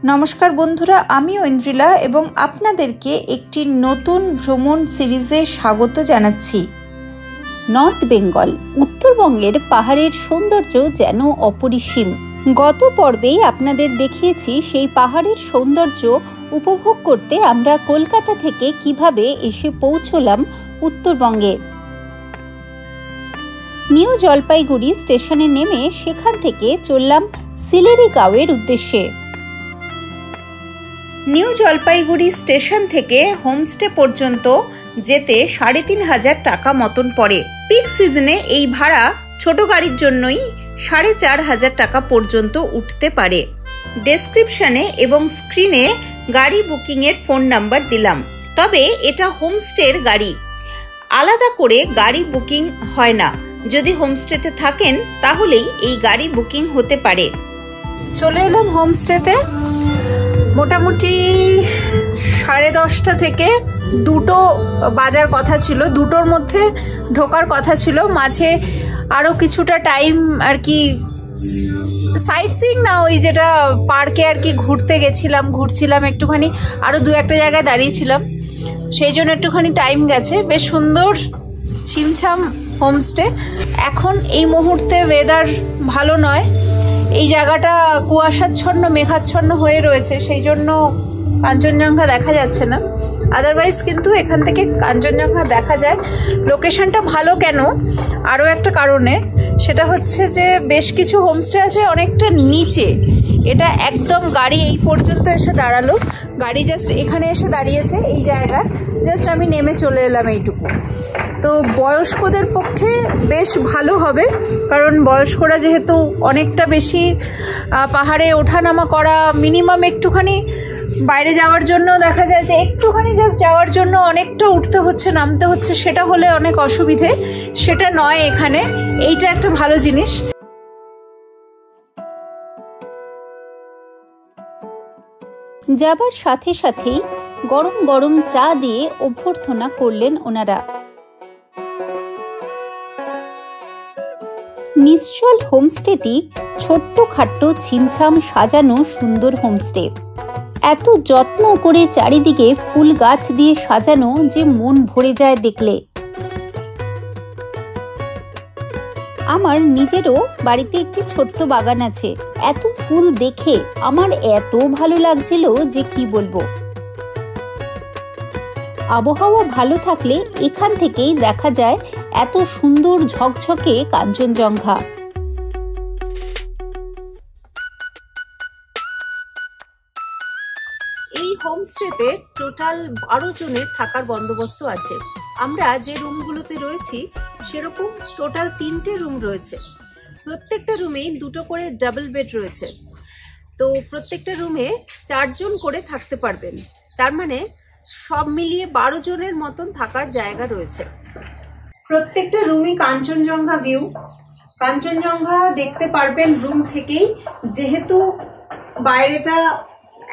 নমস্কার বন্ধুরা, আমি ঐন্দ্রিলা এবং আপনাদেরকে একটি নতুন ভ্রমণ সিরিজে স্বাগত জানাচ্ছি। নর্থ বেঙ্গল, উত্তরবঙ্গের পাহাড়ের সৌন্দর্য যেন অপরিসীম। গত পর্বেই আপনাদের দেখিয়েছি সেই পাহাড়ের সৌন্দর্য উপভোগ করতে আমরা কলকাতা থেকে কিভাবে এসে পৌঁছলাম উত্তরবঙ্গে। নিউ জলপাইগুড়ি স্টেশনে নেমে সেখান থেকে চললাম শিলিগুড়ির উদ্দেশ্যে। নিউ জলপাইগুড়ি স্টেশন থেকে হোমস্টে পর্যন্ত যেতে ৩৫০০ টাকা মতন পড়ে। পিক সিজনে এই ভাড়া ছোট গাড়ির জন্যই ৪৫০০ টাকা পর্যন্ত উঠতে পারে। ডেসক্রিপশনে এবং স্ক্রিনে গাড়ি বুকিংয়ের ফোন নাম্বার দিলাম। তবে এটা হোমস্টের গাড়ি, আলাদা করে গাড়ি বুকিং হয় না। যদি হোমস্টেতে থাকেন তাহলেই এই গাড়ি বুকিং হতে পারে। চলে এলাম হোমস্টেতে। মোটামুটি 10:30 থেকে 2টো বাজার কথা ছিল, 2টোর মধ্যে ঢোকার কথা ছিল। মাঝে আরও কিছুটা টাইম আর কি সাইট সিইং না, ওই যেটা পার্কে আর কি ঘুরছিলাম একটুখানি, আরও 2-1টা জায়গায় দাঁড়িয়েছিলাম, সেই জন্য একটুখানি টাইম গেছে। বেশ সুন্দর ছিমছাম হোমস্টে। এখন এই মুহূর্তে ওয়েদার ভালো নয়, এই জায়গাটা কুয়াশাচ্ছন্ন মেঘাচ্ছন্ন হয়ে রয়েছে, সেই জন্য কাঞ্চনজঙ্ঘা দেখা যাচ্ছে না। আদারওয়াইজ কিন্তু এখান থেকে কাঞ্চনজঙ্ঘা দেখা যায়। লোকেশনটা ভালো কেন, আরও একটা কারণে, সেটা হচ্ছে যে বেশ কিছু হোমস্টে আছে অনেকটা নিচে। এটা একদম গাড়ি এই পর্যন্ত এসে দাঁড়ালো, গাড়ি জাস্ট এখানে এসে দাঁড়িয়েছে এই জায়গায়, জাস্ট আমি নেমে চলে এলাম এইটুকু। তো বয়স্কদের পক্ষে বেশ ভালো হবে, কারণ বয়স্করা যেহেতু অনেকটা বেশি পাহাড়ে ওঠানামা করা, মিনিমাম একটুখানি বাইরে যাওয়ার জন্য দেখা যায় যে একটুখানি জাস্ট যাওয়ার জন্য অনেকটা উঠতে হচ্ছে নামতে হচ্ছে, সেটা হলে অনেক অসুবিধে। সেটা নয় এখানে, এইটা একটা ভালো জিনিস। যাবার সাথে সাথেই গরম গরম চা দিয়ে অভ্যর্থনা করলেন ওনারা। নিশ্চল হোমস্টেটি ছোট্টখাট্ট ছিমছাম সাজানো সুন্দর হোমস্টে। এত যত্ন করে চারিদিকে ফুল গাছ দিয়ে সাজানো যে মন ভরে যায় দেখলে। আমার নিজেরও বাড়িতে একটি ছোট্ট বাগান আছে। এত ফুল দেখে আমার এত ভালো লাগছিল যে কি বলবো। আবহাওয়া ভালো থাকলে এখান থেকেই দেখা যায় এত সুন্দর ঝকঝকে কাঞ্চনজঙ্ঘা। এই হোমস্টেতে টোটাল 12 জনের থাকার বন্দোবস্ত আছে। আমরা যে রুমগুলোতে রয়েছি সেরকম টোটাল 3টে রুম রয়েছে। প্রত্যেকটা রুমেই 2টো করে ডাবল বেড রয়েছে। তো প্রত্যেকটা রুমে 4 জন করে থাকতে পারবেন, তার মানে সব মিলিয়ে 12 জনের মতন থাকার জায়গা রয়েছে। প্রত্যেকটা রুমই কাঞ্চনজঙ্ঘা ভিউ, কাঞ্চনজঙ্ঘা দেখতে পারবেন রুম থেকেই, যেহেতু বাইরেটা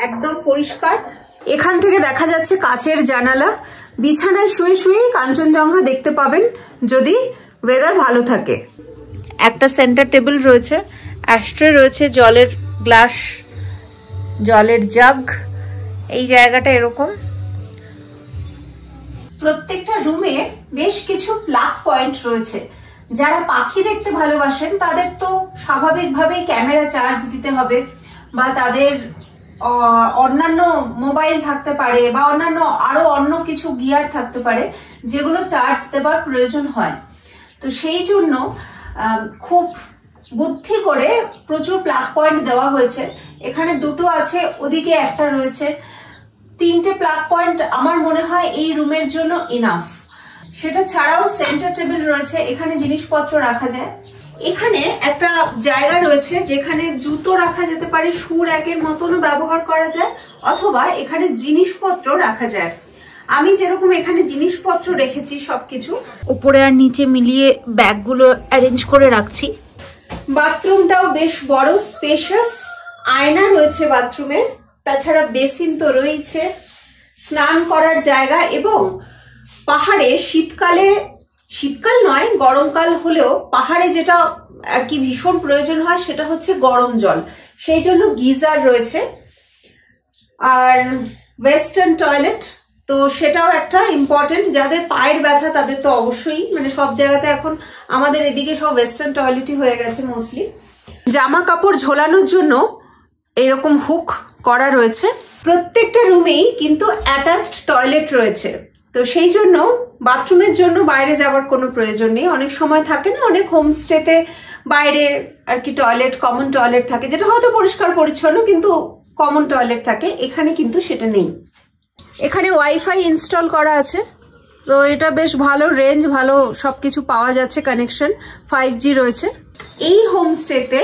একদম পরিষ্কার। এখান থেকে দেখা যাচ্ছে কাচের জানালা। বিছানায় শুয়ে শুয়েই কাঞ্চনজঙ্ঘা দেখতে পাবেন যদি ওয়েদার ভালো থাকে। একটা সেন্টার টেবিল রয়েছে, অ্যাস্ট্রে রয়েছে, জলের গ্লাস, জলের জাগ। এই জায়গাটা এরকম। প্রত্যেকটা রুমে বেশ কিছু প্লাগ পয়েন্ট রয়েছে। যারা পাখি দেখতে ভালোবাসেন তাদের তো স্বাভাবিকভাবেই ক্যামেরা চার্জ দিতে হবে, বা তাদের অন্যান্য মোবাইল থাকতে পারে, বা অন্যান্য আরো অন্য কিছু গিয়ার থাকতে পারে যেগুলো চার্জ দেবার প্রয়োজন হয়। তো সেই জন্য খুব বুদ্ধি করে প্রচুর প্লাগ পয়েন্ট দেওয়া হয়েছে। এখানে 2টো আছে, ওদিকে একটা রয়েছে। 3টে প্লাগ পয়েন্ট আমার মনে হয় এই রুমের জন্য ইনাফ। সেটা ছাড়াও সেন্টার টেবিল রয়েছে, এখানে জিনিসপত্র রাখা যায়। এখানে একটা জায়গা রয়েছে যেখানে জুতো রাখা যেতে পারে, শু র্যাকের মতনও ব্যবহার করা যায়, অথবা এখানে জিনিসপত্র রাখা যায়। আমি যেরকম এখানে জিনিসপত্র রেখেছি সবকিছু উপরে আর নিচে মিলিয়ে ব্যাগগুলো অ্যারেঞ্জ করে রাখছি। বাথরুমটাও বেশ বড়, স্পেশাস, আয়না রয়েছে বাথরুমে, তাছাড়া বেসিন তো রয়েছে, স্নান করার জায়গা। এবং পাহাড়ে শীতকাল নয় গরমকাল হলেও পাহাড়ে যেটা আর কি ভীষণ প্রয়োজন হয় সেটা হচ্ছে গরম জল, সেই জন্য গিজার রয়েছে। আর ওয়েস্টার্ন টয়লেট, তো সেটাও একটা ইম্পর্টেন্ট। যাদের পায়ের ব্যথা তাদের তো অবশ্যই, মানে সব জায়গাতে এখন আমাদের এদিকে সব ওয়েস্টার্ন টয়লেটই হয়ে গেছে মোস্টলি। জামা কাপড় ঝোলানোর জন্য এরকম হুক করা রয়েছে। প্রত্যেকটা রুমেই কিন্তু অ্যাটাচড টয়লেট রয়েছে, তো সেই জন্য বাথরুমের জন্য বাইরে যাওয়ার কোনো প্রয়োজন নেই। অনেক সময় থাকে না, অনেক হোমস্টেতে বাইরে আর কি টয়লেট, কমন টয়লেট থাকে, যেটা হয়তো পরিষ্কার পরিচ্ছন্ন কিন্তু কমন টয়লেট থাকে। এখানে কিন্তু সেটা নেই। এখানে ওয়াইফাই ইনস্টল করা আছে, তো এটা বেশ ভালো রেঞ্জ, ভালো সবকিছু পাওয়া যাচ্ছে, কানেকশন 5G রয়েছে। এই হোমস্টেতে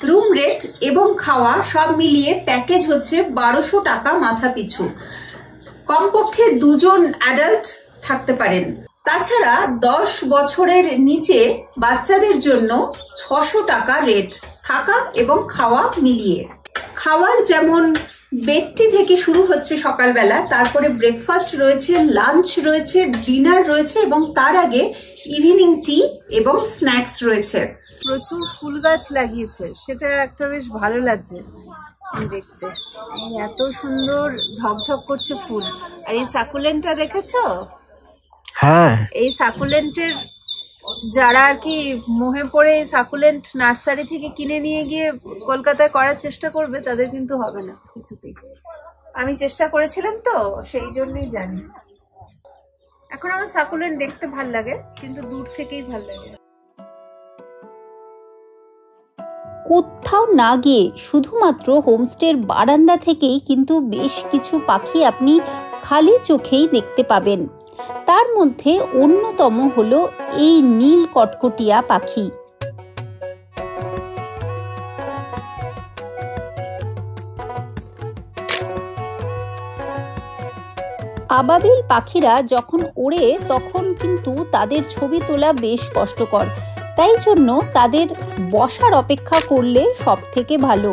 রুম রেট এবং খাওয়া সব মিলিয়ে প্যাকেজ হচ্ছে 1200 টাকা মাথা পিছু। কমপক্ষে 2 জন অ্যাডাল্ট থাকতে পারেন। তাছাড়া 10 বছরের নিচে বাচ্চাদের জন্য 600 টাকা রেট, থাকা এবং খাওয়া মিলিয়ে। খাওয়ার যেমন বেডটি থেকে শুরু হচ্ছে সকালবেলা, তারপরে ব্রেকফাস্ট রয়েছে, লাঞ্চ রয়েছে, ডিনার রয়েছে এবং তার আগে ইভিনিং টি এবং স্ন্যাক্স রয়েছে। প্রচুর ফুল গাছ লাগিয়েছে, সেটা একটা বেশ ভালো লাগছে দেখতে। এত সুন্দর ঝকঝক করছে ফুল। আর এই সাকুলেন্টটা দেখেছো? হ্যাঁ, এই সাকুলেন্টের যারা আর কি মোহে পড়ে সাকুলেন্ট নার্সারি থেকে কিনে নিয়ে গিয়ে কলকাতায় করার চেষ্টা করবে, তাদের কিন্তু হবে না কিছুতেই। আমি চেষ্টা করেছিলাম তো, সেই জন্যই জানি। এখন আমার সাকুলেন্ট দেখতে ভাল লাগে, কিন্তু দূর থেকেই ভাল লাগে। কোথাও না গিয়ে শুধুমাত্র হোমস্টের বারান্দা থেকেই কিন্তু বেশ কিছু পাখি আপনি খালি চোখেই দেখতে পাবেন। তার মধ্যে অন্যতম হলো এই নীল কটকটিয়া পাখি। আবাবিল পাখিরা যখন ওড়ে তখন কিন্তু তাদের ছবি তোলা বেশ কষ্টকর, তাই জন্য তাদের বসার অপেক্ষা করলে সব থেকে ভালো।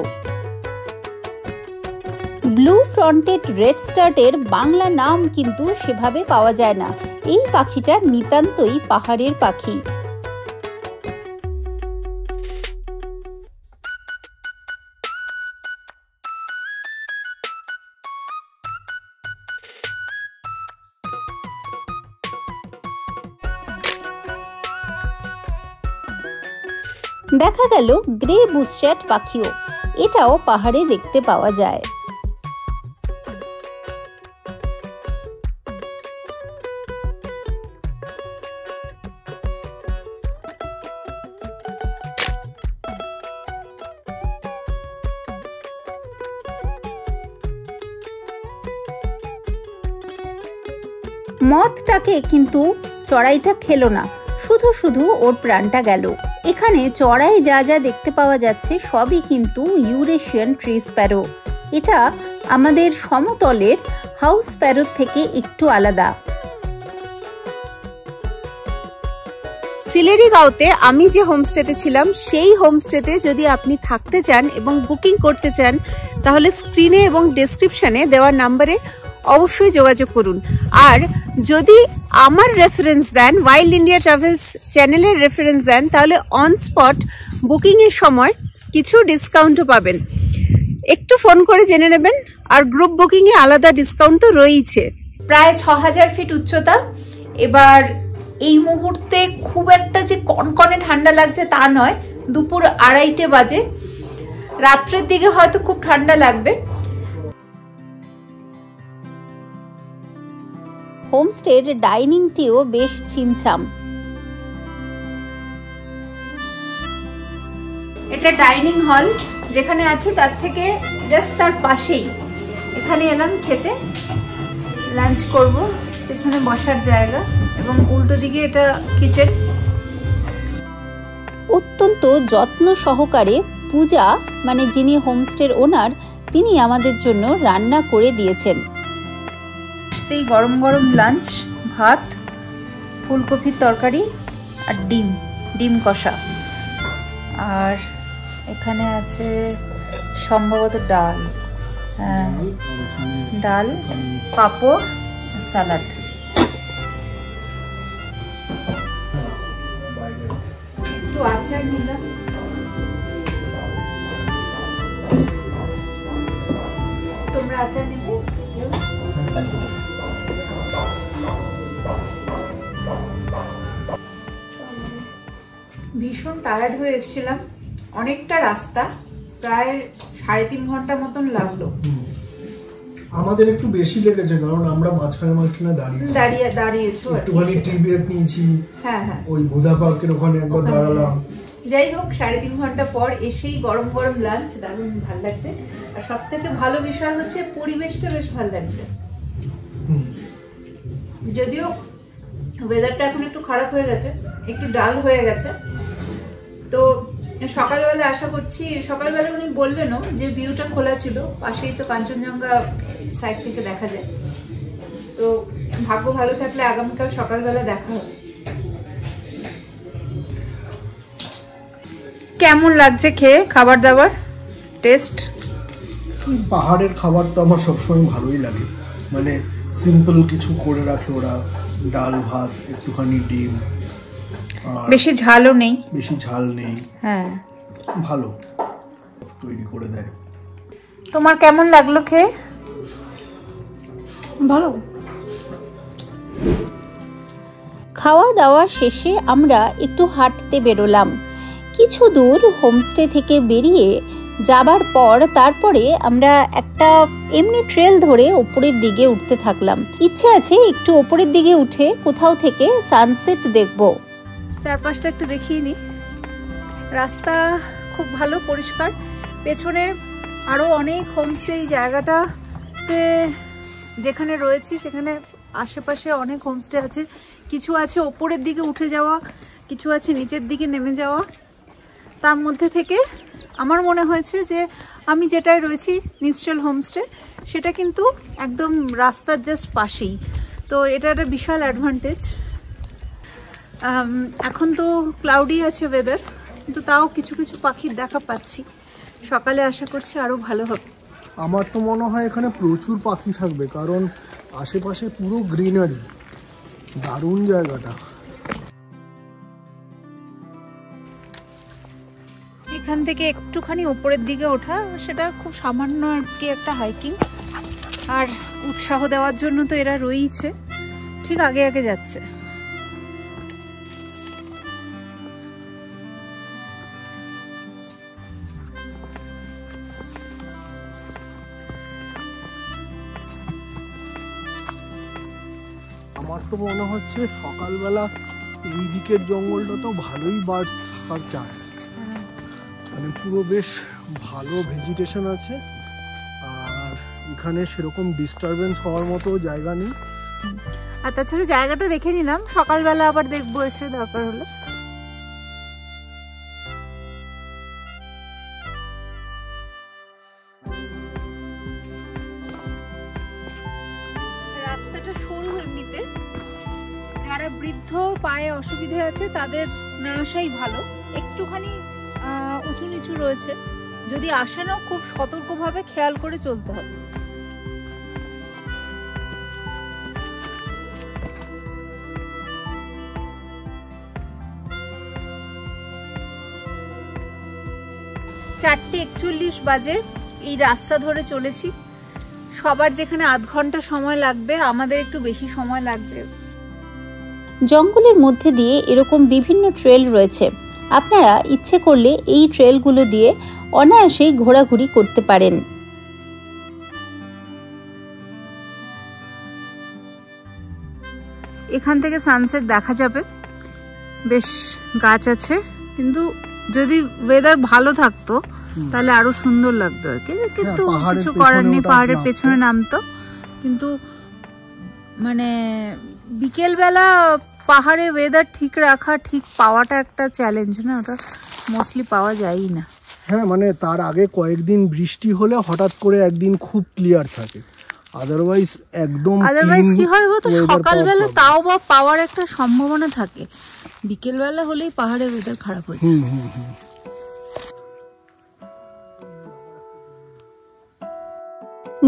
ব্লু ফ্রন্টেড রেডস্টার্টের বাংলা নাম কিন্তু সেভাবে পাওয়া যায় না। এই পাখিটা নিতান্তই পাহাড়ের পাখি। দেখা গেল গ্রে বুশচ্যাট পাখিও, এটাও পাহাড়ে দেখতে পাওয়া যায়। মথটাকে কিন্তু চড়াইটা খেলো না, শুধু শুধু ওর প্রাণটা গেল। এখানে চড়াই যা যা দেখতে পাওয়া যাচ্ছে সবই কিন্তু ইউরেশিয়ান ট্রি স্প্যারো। এটা আমাদের সমতলের হাউস স্প্যারোর থেকে একটু আলাদা। সিলেরিগাঁওতে আমি যে হোমস্টেতে ছিলাম, সেই হোমস্টেতে যদি আপনি থাকতে চান এবং বুকিং করতে চান, তাহলে স্ক্রিনে এবং ডেসক্রিপশনে দেওয়ার নাম্বারে অবশ্যই যোগাযোগ করুন। আর যদি আমার রেফারেন্স দেন, ওয়াইল্ড ইন্ডিয়া ট্রাভেলস চ্যানেলের রেফারেন্স দেন, তাহলে অন স্পট বুকিংয়ের সময় কিছু ডিসকাউন্টও পাবেন। একটু ফোন করে জেনে নেবেন। আর গ্রুপ বুকিংয়ে আলাদা ডিসকাউন্ট তো রয়েছে। প্রায় 6000 ফিট উচ্চতা। এবার এই মুহূর্তে খুব একটা যে কনকনে ঠান্ডা লাগছে তা নয়, দুপুর 2:30 বাজে। রাত্রের দিকে হয়তো খুব ঠান্ডা লাগবে। হোমস্টের ডাইনিংটিও বেশ ছিমছাম। এটা ডাইনিং হল যেখানে আছে, তার থেকে জাস্ট তার পাশেই এখানে এলাম খেতে। লাঞ্চ করব, পেছনে বসার জায়গা এবং উল্টো দিকে এটা কিচেন। অত্যন্ত যত্ন সহকারে পূজা, মানে যিনি হোমস্টের ওনার, তিনি আমাদের জন্য রান্না করে দিয়েছেন। গরম গরম লাঞ্চ, ভাত, ফুলকপির তরকারি আর ডিম কষা। আর এখানে আছে সম্ভবত ডাল, ডাল, পাঁপড়, স্যালাড। একটু আচার নিলাম। তোমরা আচার নেবে? ভীষণ টায়ার্ড হয়ে এসেছিলাম, অনেকটা রাস্তা, প্রায় 3.5 ঘন্টা মতন লাগলো। আমাদের একটু বেশি লেগেছে কারণ আমরা মাঝখানে দাঁড়িয়েছি একটুখানি টি ব্রেক নিয়েছি। হ্যাঁ, ওই বুধা পার্কের ওখানে একবার দাঁড়ালাম। যাই হোক, 3.5 ঘন্টা পর এসেই গরম গরম লাঞ্চ, দারুণ ভালো লাগছে। আর সব থেকে ভালো বিষয় হচ্ছে পরিবেশটা বেশ ভালো লাগছে। যদিও ওয়েদারটা এখন একটু খারাপ হয়ে গেছে, একটু ডাল হয়ে গেছে, তো সকালবেলা আশা করছি, সকালবেলা উনি বললেনও যে ভিউটা খোলা ছিল, পাশেই তো কাঞ্চনজঙ্ঘা সাইড থেকে দেখা যায়, তো ভাগ্য ভালো থাকলে আগামীকাল সকালবেলা দেখা হবে। কেমন লাগছে খেয়ে খাবার দাবার টেস্ট? পাহাড়ের খাবার তো আমার সবসময় ভালোই লাগে, মানে সিম্পল কিছু করে রাখে ওরা, ডাল ভাত, একটুখানি ডিম, বেশি ঝালও নেই, বেশি ঝাল নেই, হ্যাঁ ভালো তৈরি করে দেয়। তোমার কেমন লাগলো খেয়ে? ভালো। খাওয়া দাওয়া শেষে আমরা একটু হাঁটতে বেরোলাম। কিছু দূর হোমস্টে থেকে বেরিয়ে যাবার পর তারপরে আমরা একটা এমনি ট্রেল ধরে ওপরের দিকে উঠতে থাকলাম। ইচ্ছে আছে একটু ওপরের দিকে উঠে কোথাও থেকে সানসেট দেখব। চারপাশটা একটু দেখিয়ে নি। রাস্তা খুব ভালো, পরিষ্কার। পেছনে আরও অনেক হোমস্টে, এই জায়গাটাতে যেখানে রয়েছি সেখানে আশেপাশে অনেক হোমস্টে আছে। কিছু আছে ওপরের দিকে উঠে যাওয়া, কিছু আছে নিচের দিকে নেমে যাওয়া। তার মধ্যে থেকে আমার মনে হয়েছে যে আমি যেটায় রয়েছি, নিশ্চল হোমস্টে, সেটা কিন্তু একদম রাস্তার জাস্ট পাশেই, তো এটা একটা বিশাল অ্যাডভান্টেজ। এখন তো ক্লাউডি আছে ওয়েদার, কিন্তু তাও কিছু কিছু পাখির দেখা পাচ্ছি। সকালে আশা করছি আরও ভালো হবে। আমার তো মনে হয় এখানে প্রচুর পাখি থাকবে, কারণ আশেপাশে পুরো গ্রিনারি, দারুণ জায়গাটা। এখান থেকে একটুখানি উপরের দিকে ওঠা, সেটা খুব সামান্য আর কি একটা হাইকিং, আর উৎসাহ দেওয়ার জন্য তো এরা রয়েছে, ঠিক আগে আগে যাচ্ছে। আমার তো মনে হচ্ছে সকালবেলা এই দিকের জঙ্গলটা তো ভালোই বার্ডস থাকার চান্স, মানে পুরো বেশ ভালো ভেজিটেশন আছে, আর এখানে সেরকম ডিস্টারবেন্স হওয়ার মতো জায়গা নেই। আর তাছাড়া জায়গাটা দেখে নিলাম, সকালবেলা আবার দেখবো এসে দরকার হলে। রাস্তাটা সরু এমনিতে, যারা বৃদ্ধ পায়ে অসুবিধা আছে তাদের না আসাই ভালো। একটুখানি উঁচু নিচু রয়েছে, যদি আসে না খুব সতর্কভাবে খেয়াল করে চলতে হবে। চারটে 41 বাজে, এই রাস্তা ধরে চলেছি। সবার যেখানে আধ ঘন্টা সময় লাগবে, আমাদের একটু বেশি সময় লাগছে। জঙ্গলের মধ্যে দিয়ে এরকম বিভিন্ন ট্রেল রয়েছে, আপনারা ইচ্ছে করলে এই ট্রেলগুলো দিয়ে অনায়াসেই ঘোরাঘুরি করতে পারেন। এখান থেকে সানসেট দেখা যাবে, বেশ গাছ আছে, কিন্তু যদি ওয়েদার ভালো থাকতো তাহলে আরো সুন্দর লাগতো আর কি, কিন্তু কিছু করার নেই, পাহাড়ের পেছনে নামতো। কিন্তু মানে বিকেলবেলা পাহাড়ে ওয়েদার ঠিক রাখা, ঠিক পাওয়াটা একটা চ্যালেঞ্জ না, ওটা মোস্টলি পাওয়া যায়ই না। হ্যাঁ, মানে তার আগে কয়েকদিন বৃষ্টি হলে হঠাৎ করে একদিন খুব ক্লিয়ার থাকে, আদারওয়াইজ কি হয় বলতো, সকালবেলা তাও বা পাওয়ার একটা সম্ভাবনা থাকে, বিকেলবেলা হলেই পাহাড়ে ওয়েদার খারাপ হয়ে যায়।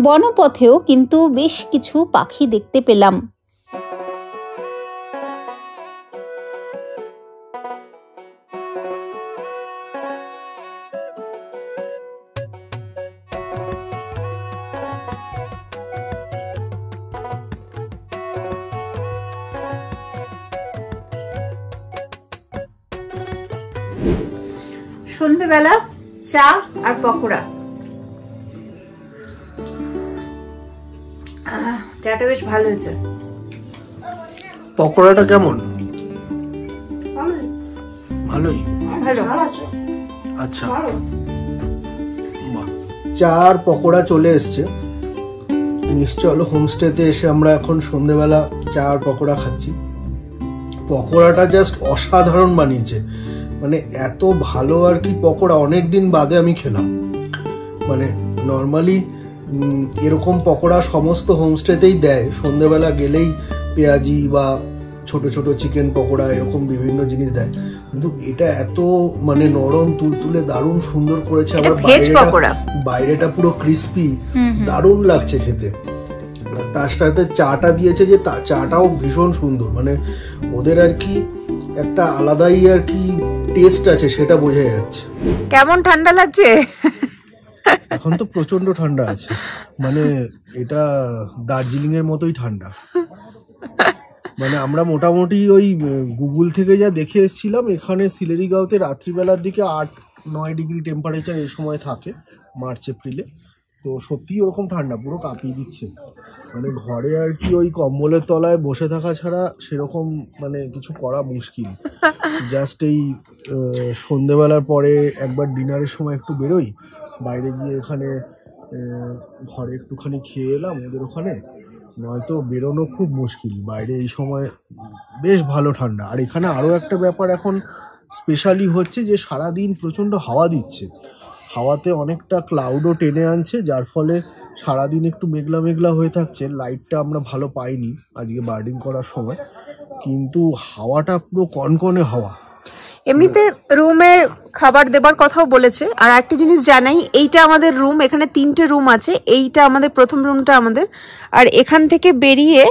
বনপথেও কিন্তু বেশ কিছু পাখি দেখতে পেলাম। সন্ধেবেলা চা আর পকোড়া। চাটা বেশ ভালো হয়েছে। পকোড়াটা কেমন? ভালোই। আচ্ছা, চা আর পকোড়া চলে এসছে। নিশ্চল হোমস্টেতে এসে আমরা এখন সন্ধেবেলা চা আর পকোড়া খাচ্ছি। পকোড়াটা জাস্ট অসাধারণ বানিয়েছে, মানে এত ভালো আর কি পকোড়া অনেকদিন বাদে আমি খেলাম। মানে নর্মালি এরকম পকোড়া সমস্ত হোমস্টেতেই দেয়, সন্ধেবেলা গেলেই পেঁয়াজি বা ছোট ছোট চিকেন পকোড়া এরকম বিভিন্ন জিনিস দেয়, কিন্তু এটা এত মানে নরম তুলতুলে দারুণ সুন্দর করেছে। আমার বাইরেটা পুরো ক্রিস্পি, দারুণ লাগছে খেতে। তার সাথে চাটা দিয়েছে, যে চাটাও ভীষণ সুন্দর, মানে ওদের আর কি একটা আলাদাই আর কি টেস্ট আছে, সেটা বোঝা যাচ্ছে। কেমন ঠান্ডা লাগছে? এখন তো প্রচন্ড ঠান্ডা আছে, মানে এটা দার্জিলিং এর মতোই ঠান্ডা। মানে আমরা মোটামুটি ওই গুগল থেকে যা দেখে এসেছিলাম, এখানে সিলেরিগাঁওতে রাত্রিবেলার দিকে 8-9 ডিগ্রি টেম্পারেচার এই সময় থাকে মার্চ এপ্রিলে। তো সত্যি ওরকম ঠান্ডা, পুরো কাঁপিয়ে দিচ্ছে। মানে ঘরে আর কি ওই কম্বলের তলায় বসে থাকা ছাড়া সেরকম মানে কিছু করা মুশকিল। জাস্ট এই সন্ধেবেলার পরে একবার ডিনারের সময় একটু বেরোই, বাইরে গিয়ে এখানে ঘরে একটুখানি খেয়ে এলাম ওদের ওখানে, নয়তো বেরোনো খুব মুশকিল বাইরে এই সময়। বেশ ভালো ঠান্ডা। আর এখানে আরও একটা ব্যাপার এখন স্পেশালি হচ্ছে যে সারাদিন প্রচণ্ড হাওয়া দিচ্ছে, হাওয়াতে অনেকটা ক্লাউডও টেনে আনছে, যার ফলে সারাদিন একটু মেঘলা মেঘলা হয়ে থাকছে। লাইটটা আমরা ভালো পাইনি আজকে বার্ডিং করার সময়, কিন্তু হাওয়াটা পুরো কনকনে হাওয়া। এমনিতে রুমের খাবার দেবার কথাও বলেছে। আর একটা জিনিস জানাই, এইটা আমাদের রুম, এখানে 3টে রুম আছে। এইটা আমাদের প্রথম রুমটা আমাদের, আর এখান থেকে বেরিয়ে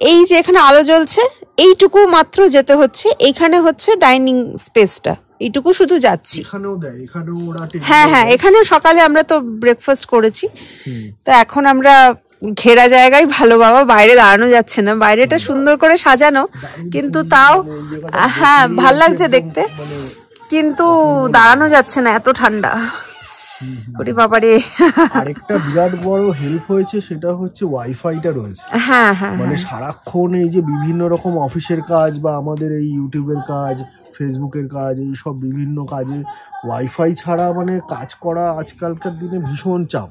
এই যে এখানে আলো জ্বলছে এইটুকু মাত্র যেতে হচ্ছে। এইখানে হচ্ছে ডাইনিং স্পেসটা, এইটুকু শুধু যাচ্ছি। হ্যাঁ হ্যাঁ, এখানে সকালে আমরা তো ব্রেকফাস্ট করেছি, তো এখন আমরা ঘেরা জায়গায় ভালো, বাবা বাইরে দাঁড়ানো যাচ্ছে না। বাইরেটা সুন্দর করে সাজানো, কিন্তু তাও হ্যাঁ ভাল লাগছে দেখতে, কিন্তু দাঁড়ানো যাচ্ছে না, এত ঠান্ডা। বাবারে, আরেকটা বিরাট বড় হেল্প হয়েছে, সেটা হচ্ছে ওয়াইফাইটা রয়েছে। হ্যাঁ হ্যাঁ, মানে সারাক্ষণ এই যে বিভিন্ন রকম অফিসের কাজ বা আমাদের এই ইউটিউবের কাজ, ফেসবুকের কাজ, এই সব বিভিন্ন কাজে ওয়াইফাই ছাড়া মানে কাজ করা আজকালকার দিনে ভীষণ চাপ।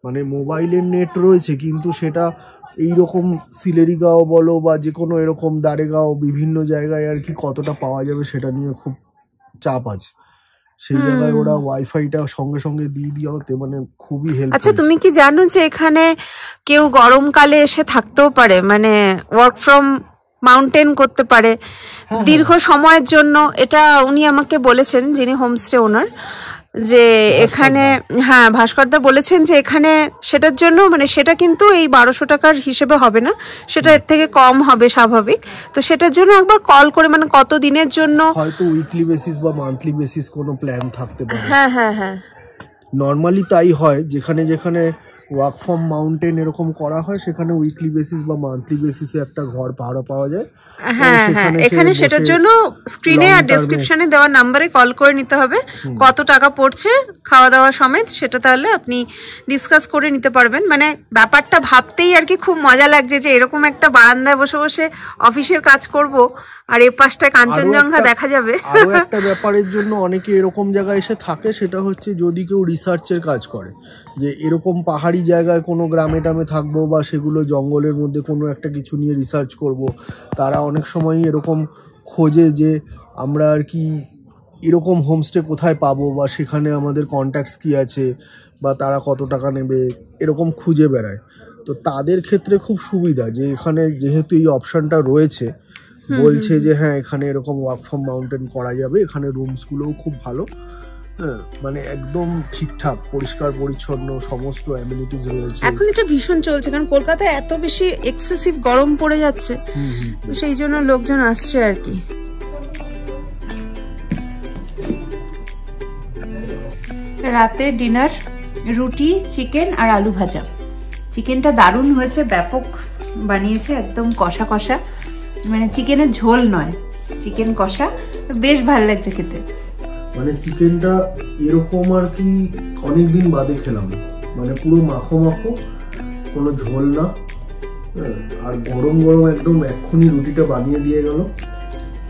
মানে মোবাইলের নেট রয়েছে, কিন্তু সেটা এইরকম সিলেরিগাঁও বলো বা যে কোনো এরকম দারেগাঁও বিভিন্ন জায়গায় আর কি কতটা পাওয়া যাবে সেটা নিয়ে খুব চাপ আছে। সেই জায়গায় ওরা ওয়াইফাইটা সঙ্গে সঙ্গে দিয়ে দিতে মানে খুবই হেল্প। আচ্ছা, তুমি কি জানো যে এখানে কেউ গরমকালে এসে থাকতেও পারে, মানে ওয়ার্ক ফ্রম মাউন্টেন করতে পারে দীর্ঘ সময়ের জন্য? এটা উনি আমাকে বলেছেন, যিনি হোমস্টে ওনার, যে এখানে হ্যাঁ ভাস্করদা বলেছেন যে এখানে সেটার জন্য মানে সেটা কিন্তু এই 1200 টাকার হিসেবে হবে না, সেটা এর থেকে কম হবে স্বাভাবিক। তো সেটার জন্য একবার কল করে মানে কত দিনের জন্য, হয়তো উইকলি বেসিস বা মান্থলি বেসিস কোনো প্ল্যান থাকতে পারে। হ্যাঁ হ্যাঁ হ্যাঁ, নর্মালি তাই হয়, যেখানে যেখানে ওয়ার্ক ফ্রম মাউন্টেন এরকম করা হয় সেখানে উইকলি বেসিস বা মান্থলি বেসিসে একটা ঘর ভাড়া পাওয়া যায়। হ্যাঁ হ্যাঁ, এখানে সেটার জন্য স্ক্রিনে আর ডেসক্রিপশনে দেওয়া নাম্বারে কল করে নিতে হবে কত টাকা পড়ছে খাওয়া দাওয়া সমেত, সেটা তাহলে আপনি ডিসকাস করে নিতে পারবেন। মানে ব্যাপারটা ভাবতেই আর কি খুব মজা লাগছে যে এরকম একটা বারান্দায় বসে বসে অফিসের কাজ করব আর এই পাশটায় কাঞ্চনজঙ্ঘা দেখা যাবে। আরো একটা ব্যাপারের জন্য অনেকে এরকম জায়গায় এসে থাকে, সেটা হচ্ছে যদি কেউ রিসার্চের কাজ করে, যে এরকম পাহাড়ি জায়গায় কোনো গ্রামে টামে থাকবো বা সেগুলো জঙ্গলের মধ্যে কোনো একটা কিছু নিয়ে রিসার্চ করব, তারা অনেক সময় এরকম খোঁজে যে আমরা আর কি এরকম হোমস্টে কোথায় পাবো বা সেখানে আমাদের কন্ট্যাক্টস কি আছে বা তারা কত টাকা নেবে, এরকম খুঁজে বেড়ায়। তো তাদের ক্ষেত্রে খুব সুবিধা যে এখানে যেহেতু এই অপশনটা রয়েছে, বলছে যে হ্যাঁ এখানে এরকম ওয়ার্ক ফ্রম মাউন্টেন করা যাবে, এখানে রুমসগুলোও খুব ভালো, হ্যাঁ মানে একদম ঠিকঠাক পরিষ্কার পরিচ্ছন্ন সমস্ত অ্যামিনিটিস রয়েছে। এখন এটা ভীষণ চলছে, কারণ কলকাতায় এত বেশি এক্সেসিভ গরম পড়ে যাচ্ছে, তো সেই জন্য লোকজন আসছে আর কি। রাতে ডিনার রুটি, চিকেন আর আলু ভাজা। চিকেনটা দারুণ হয়েছে, ব্যাপক বানিয়েছে, একদম কষা কষা, মানে চিকেনের ঝোল নয়, চিকেন কষা, বেশ ভালো লাগছে খেতে। মানে চিকেনটা এরকম আর কি অনেকদিন বাদে খেলাম, মানে পুরো মাখো মাখো, কোনো ঝোল না, আর গরম গরম একদম এক্ষুনি রুটিটা বানিয়ে দিয়ে গেল,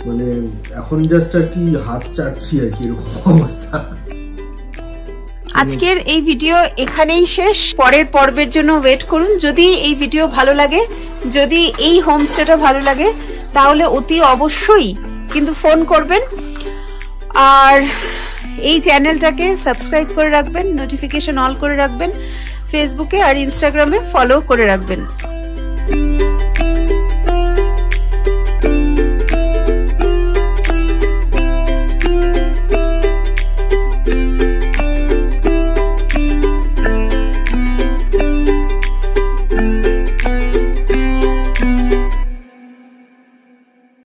মানে এখন জাস্ট আর কি হাত চাটছি আর কি, এরকম অবস্থা। আজকের এই ভিডিও এখানেই শেষ। পরের পর্বের জন্য ওয়েট করুন। যদি এই ভিডিও ভালো লাগে, যদি এই হোমস্টেটা ভালো লাগে, তাহলে অতি অবশ্যই কিন্তু ফোন করবেন, আর এই চ্যানেলটাকে সাবস্ক্রাইব করে রাখবেন, নোটিফিকেশন অল করে রাখবেন, ফেসবুকে আর ইনস্টাগ্রামে ফলো করে রাখবেন।